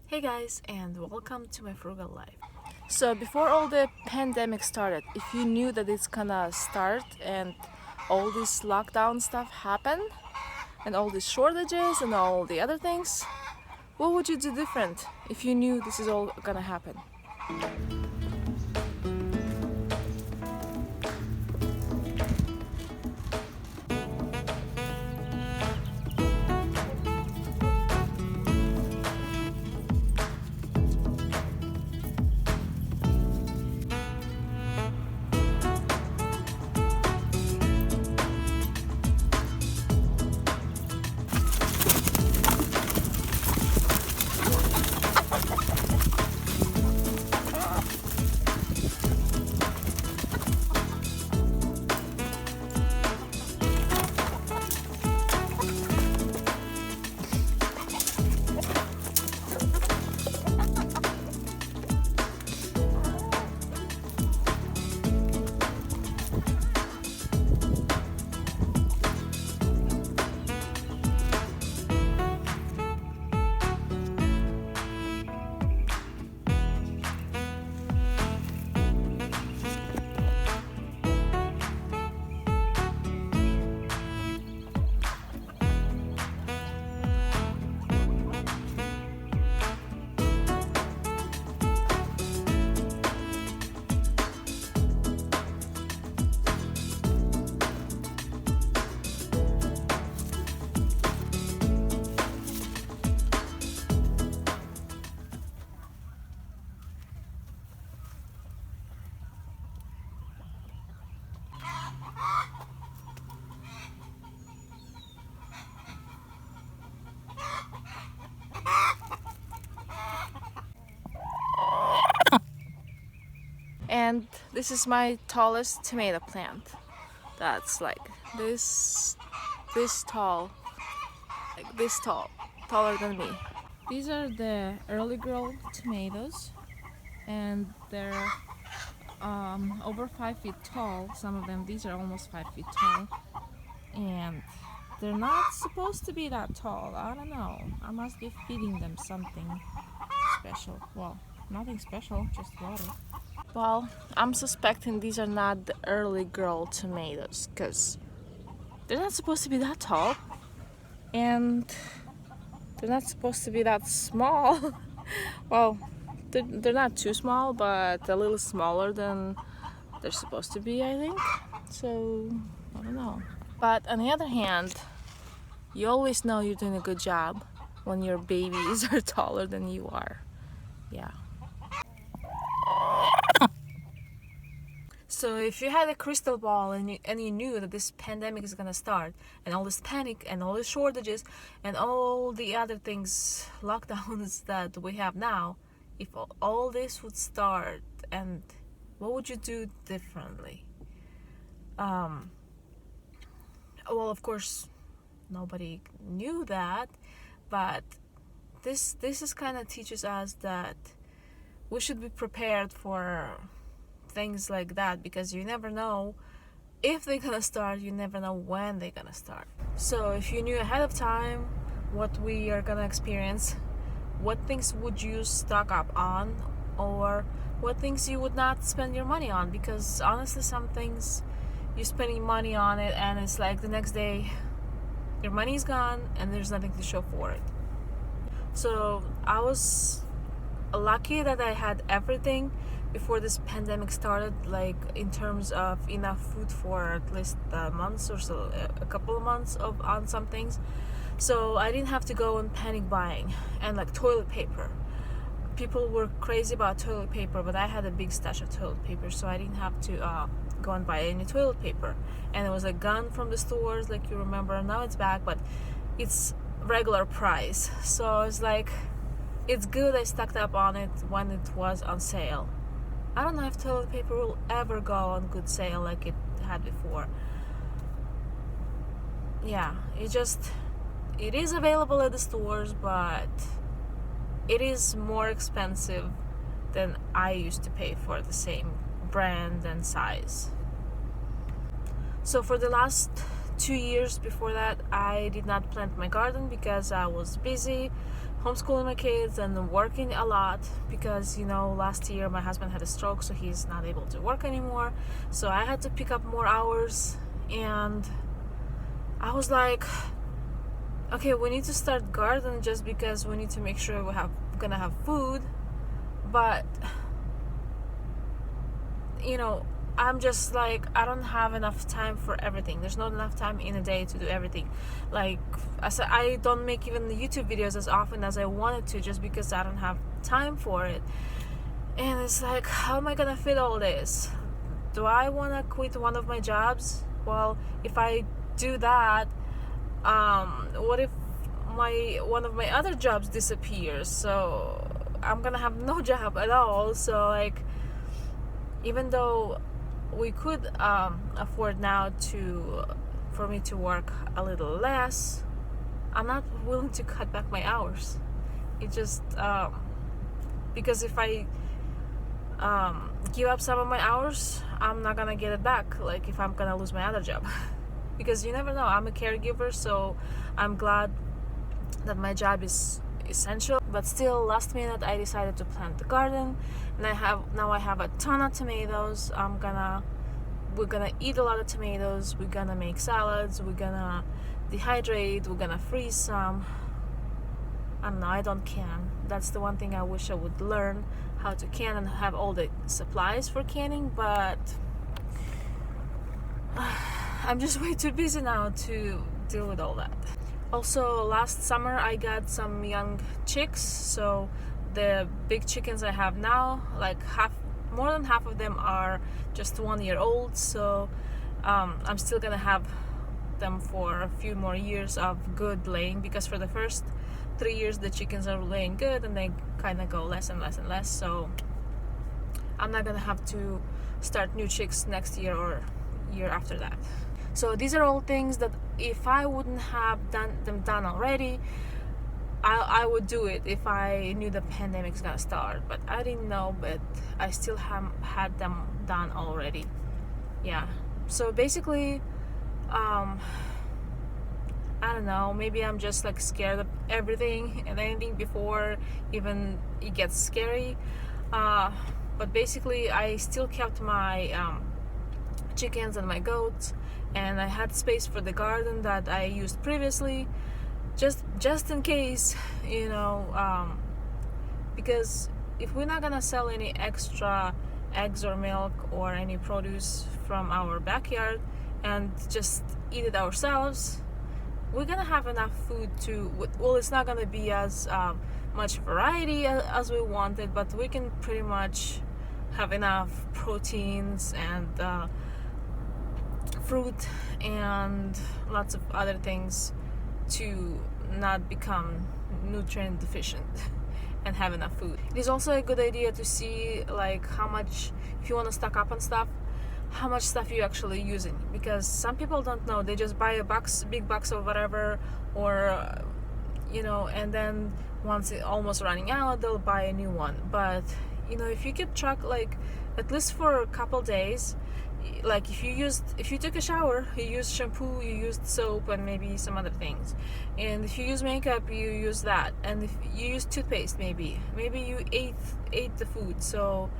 Hey guys, and welcome to my frugal life. So before all the pandemic started, if you knew that it's gonna start and all this lockdown stuff happen and all these shortages and all the other things, what would you do different if you knew this is all gonna happen? And this is my tallest tomato plant. That's like this tall, taller than me. These are the early girl tomatoes, and they're over 5 feet tall. Some of them, these are almost 5 feet tall, and they're not supposed to be that tall. I don't know. I must be feeding them something special. Well, nothing special, just water. Well, I'm suspecting these are not the early girl tomatoes because they're not supposed to be that tall, and they're not supposed to be that small. Well, they're not too small, but a little smaller than they're supposed to be, I think. So, I don't know. But on the other hand, you always know you're doing a good job when your babies are taller than you are. Yeah. So if you had a crystal ball and you knew that this pandemic is gonna start, and all this panic and all the shortages and all the other things, lockdowns that we have now, if all this would start, and what would you do differently? Well, of course, nobody knew that, but this is kind of teaches us that we should be prepared for things like that, because you never know if they're gonna start, you never know when they're gonna start. So if you knew ahead of time what we are gonna experience, what things would you stock up on, or what things you would not spend your money on? Because honestly, some things you're spending money on it and it's like the next day your money is gone and there's nothing to show for it. So I was lucky that I had everything before this pandemic started, like in terms of enough food for at least months or so, a couple of months on some things. So I didn't have to go and panic buying. And like toilet paper, people were crazy about toilet paper, but I had a big stash of toilet paper, so I didn't have to go and buy any toilet paper. And it was like gone from the stores, like you remember. Now it's back, but it's regular price. So it's like, it's good I stocked up on it when it was on sale. I don't know if toilet paper will ever go on good sale like it had before. Yeah, it is available at the stores, but it is more expensive than I used to pay for the same brand and size. So for the last 2 years before that, I did not plant my garden because I was busy homeschooling my kids and working a lot because, last year my husband had a stroke, so he's not able to work anymore. So I had to pick up more hours, and I was like, okay, we need to start gardening just because we need to make sure we're gonna have food. But I'm just like, I don't have enough time for everything. There's not enough time in a day to do everything. Like I said, I don't make even the YouTube videos as often as I wanted to, just because I don't have time for it. And it's like, how am I gonna fit all this? Do I want to quit one of my jobs? Well, if I do that, what if one of my other jobs disappears? So I'm gonna have no job at all. So like, even though we could afford now for me to work a little less, I'm not willing to cut back my hours. It just because if I give up some of my hours, I'm not gonna get it back, like if I'm gonna lose my other job. Because you never know. I'm a caregiver, so I'm glad that my job is essential. But still, last minute I decided to plant the garden, and I have a ton of tomatoes. We're gonna eat a lot of tomatoes. We're gonna make salads. We're gonna dehydrate. We're gonna freeze some. I don't know, I don't can. That's the one thing I wish I would learn, how to can and have all the supplies for canning, but I'm just way too busy now to deal with all that. Also, last summer I got some young chicks, so the big chickens I have now, like more than half of them are just 1 year old, so I'm still gonna have them for a few more years of good laying, because for the first 3 years the chickens are laying good and they kind of go less and less and less, so I'm not gonna have to start new chicks next year or year after that. So these are all things that if I wouldn't have them done already, I would do it if I knew the pandemic's gonna start, but I didn't know, but I still had them done already. Yeah, so basically I don't know, maybe I'm just like scared of everything and anything before even it gets scary, but basically I still kept my chickens and my goats, and I had space for the garden that I used previously, just in case, because if we're not gonna sell any extra eggs or milk or any produce from our backyard and just eat it ourselves, we're gonna have enough food it's not gonna be as much variety as we wanted, but we can pretty much have enough proteins and fruit and lots of other things to not become nutrient deficient and have enough food. It is also a good idea to see like how much, if you want to stock up on stuff, how much stuff you're actually using, because some people don't know. They just buy big box of whatever, or and then once it's almost running out, they'll buy a new one. But if you keep track, like at least for a couple days, like if you took a shower, you used shampoo, you used soap, and maybe some other things, and if you use makeup, you use that, and if you use toothpaste, maybe you ate the food, so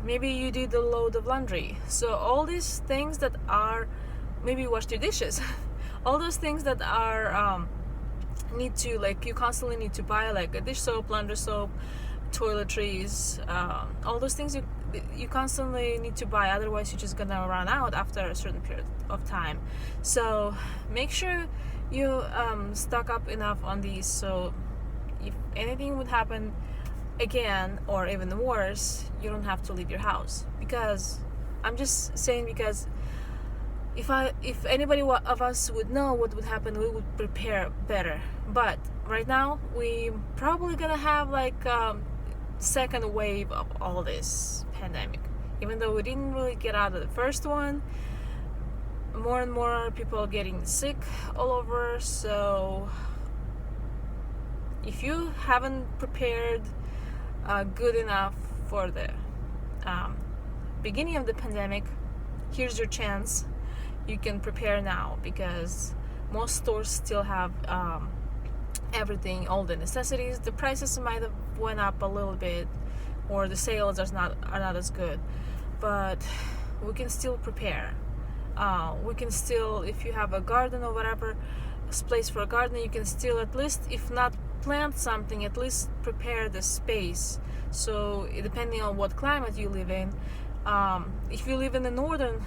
maybe you did a load of laundry. So all these things that are, maybe wash your dishes, all those things that are need to, like, you constantly need to buy, like a dish soap, laundry soap, toiletries, all those things you constantly need to buy, otherwise you're just gonna run out after a certain period of time. So make sure you stock up enough on these, so if anything would happen again, or even worse, you don't have to leave your house. Because I'm just saying, because if anybody of us would know what would happen, we would prepare better. But right now we probably gonna have like second wave of all this pandemic. Even though we didn't really get out of the first one, more and more people are getting sick all over. So if you haven't prepared good enough for the beginning of the pandemic, here's your chance. You can prepare now, because most stores still have everything, all the necessities. The prices might have went up a little bit, or the sales are not as good, but we can still prepare. We can still, if you have a garden or whatever, place for a garden, you can still, at least if not plant something, at least prepare the space. So depending on what climate you live in, if you live in the northern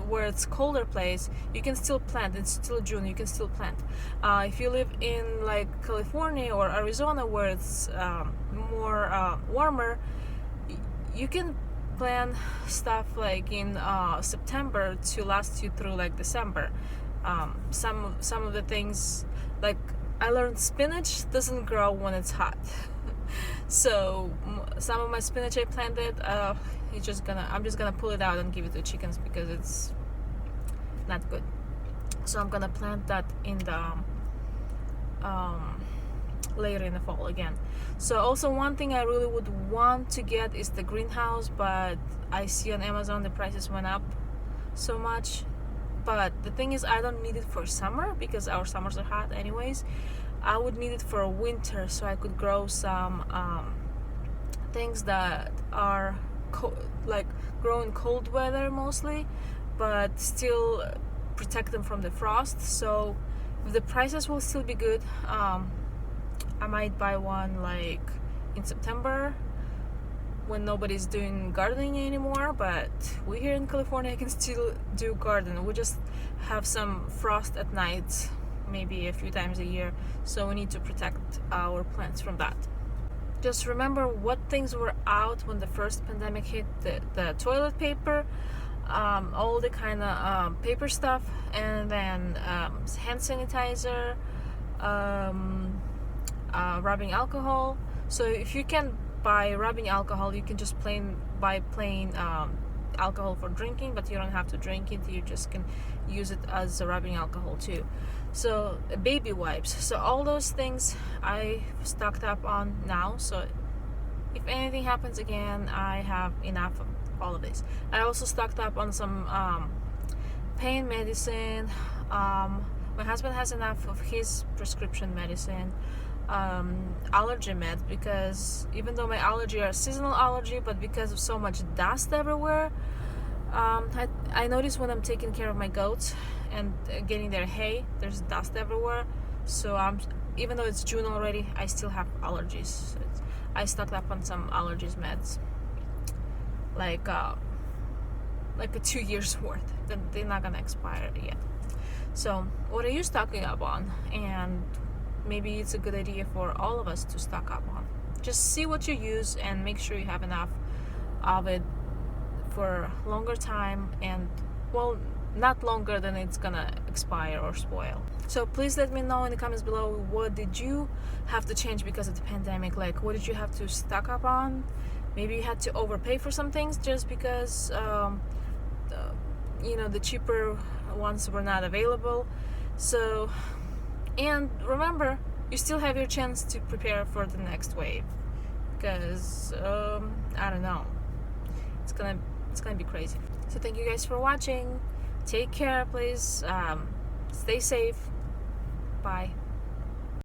where it's colder place, you can still plant. It's still June, you can still plant. If you live in like California or Arizona where it's more warmer, you can plan stuff like in September to last you through like December. Some of the things, like I learned spinach doesn't grow when it's hot. So some of my spinach I planted, I'm just gonna pull it out and give it to chickens because it's not good. So I'm gonna plant that in the later in the fall again. So also one thing I really would want to get is the greenhouse, but I see on Amazon the prices went up so much. But the thing is, I don't need it for summer because our summers are hot anyways. I would need it for winter so I could grow some things that are like grow in cold weather mostly, but still protect them from the frost. So if the prices will still be good, I might buy one like in September when nobody's doing gardening anymore. But we here in California can still do garden. We just have some frost at night, maybe a few times a year, so we need to protect our plants from that. Just remember what things were out when the first pandemic hit: the toilet paper, all the kind of paper stuff, and then hand sanitizer, rubbing alcohol. So if you can buy rubbing alcohol, you can just buy plain alcohol for drinking, but you don't have to drink it, you just can use it as a rubbing alcohol too. So baby wipes, so all those things I stocked up on now, so if anything happens again, I have enough of all of this. I also stocked up on some pain medicine. My husband has enough of his prescription medicine, allergy meds, because even though my allergy are seasonal allergy, but because of so much dust everywhere, I notice when I'm taking care of my goats and getting their hay, there's dust everywhere. So even though it's June already, I still have allergies. So I stocked up on some allergies meds, like a 2 years worth. They're not gonna expire yet. So what are you stocking up on? And maybe it's a good idea for all of us to stock up on. Just see what you use and make sure you have enough of it for a longer time, and well, not longer than it's gonna expire or spoil. So please let me know in the comments below, what did you have to change because of the pandemic? Like, what did you have to stock up on? Maybe you had to overpay for some things just because the cheaper ones were not available. So, and remember, you still have your chance to prepare for the next wave, because I don't know, it's gonna be crazy. So thank you guys for watching. Take care, please. Stay safe. Bye.